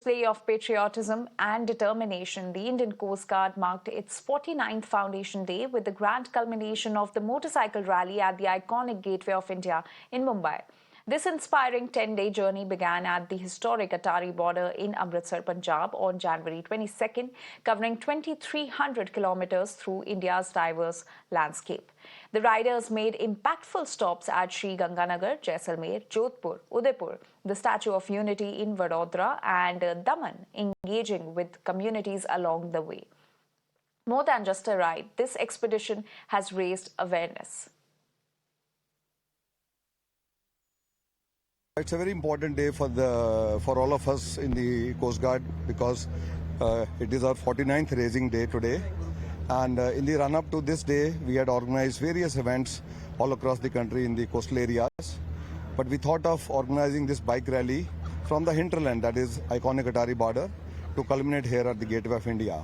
Display of patriotism and determination, the Indian Coast Guard marked its 49th Foundation Day with the grand culmination of the motorcycle rally at the iconic Gateway of India in Mumbai. This inspiring 10-day journey began at the historic Atari border in Amritsar, Punjab on January 22nd, covering 2,300 kilometers through India's diverse landscape. The riders made impactful stops at Sri Ganganagar, Jaisalmer, Jodhpur, Udaipur, the Statue of Unity in Vadodara and Daman, engaging with communities along the way. More than just a ride, this expedition has raised awareness. It's a very important day for all of us in the Coast Guard because it is our 49th racing day today. And in the run-up to this day, we had organized various events all across the country in the coastal areas. But we thought of organizing this bike rally from the hinterland, that is iconic Atari border, to culminate here at the Gateway of India.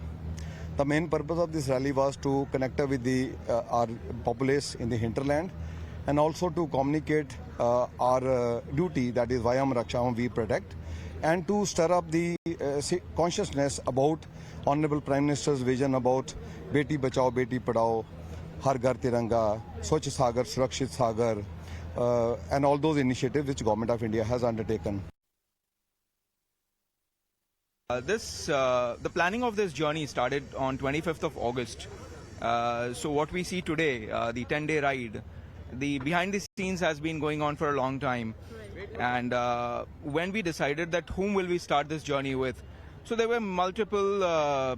The main purpose of this rally was to connect with our populace in the hinterland and also to communicate our duty, that is Vayam Raksham, we protect, and to stir up the consciousness about Honorable Prime Minister's vision about Beti Bachao, Beti Padhao, Har Ghar Tiranga, Swachh Sagar, Surakshit Sagar, and all those initiatives which Government of India has undertaken. The planning of this journey started on 25th of August. So what we see today, the 10-day ride, the behind the scenes has been going on for a long time. And when we decided that whom will we start this journey with, so there were multiple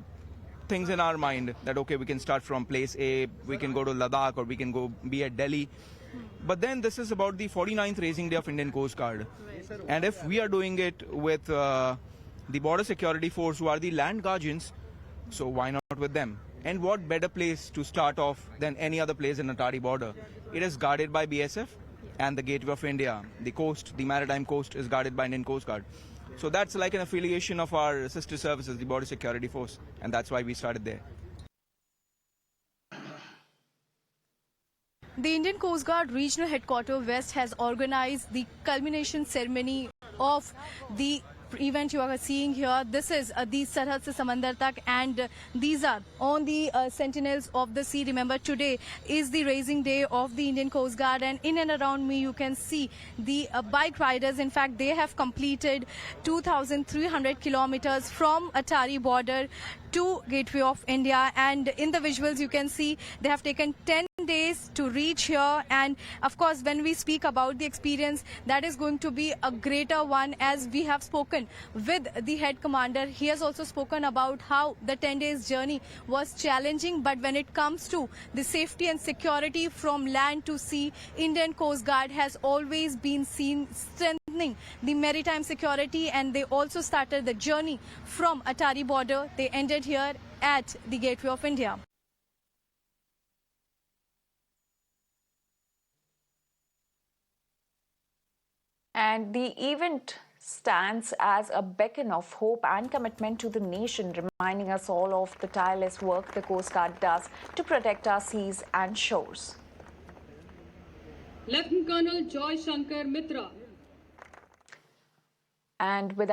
things in our mind that, okay, we can start from place A, we can go to Ladakh, or we can go be at Delhi. But then this is about the 49th racing day of Indian Coast Guard. And if we are doing it with the border security force, who are the land guardians, so why not with them? And what better place to start off than any other place in Atari border? It is guarded by BSF and the Gateway of India. The coast, the maritime coast, is guarded by Indian Coast Guard. So that's like an affiliation of our sister services, the Border Security Force, and that's why we started there. The Indian Coast Guard Regional Headquarters West has organized the culmination ceremony of the event you are seeing here. This is the Sarhad se Samandar Tak, and these are on the sentinels of the sea. Remember, today is the racing day of the Indian Coast Guard, and in and around me you can see the bike riders. In fact, they have completed 2,300 kilometers from Atari border to Gateway of India, and in the visuals you can see they have taken 10 days to reach here. And of course, when we speak about the experience, that is going to be a greater one, as we have spoken with the head commander. He has also spoken about how the 10 days journey was challenging, but when it comes to the safety and security from land to sea, Indian Coast Guard has always been seen strengthening the maritime security, and they also started the journey from Atari border. They ended here at the Gateway of India. And the event stands as a beacon of hope and commitment to the nation, reminding us all of the tireless work the Coast Guard does to protect our seas and shores. Lieutenant Colonel Joy Shankar Mitra. And with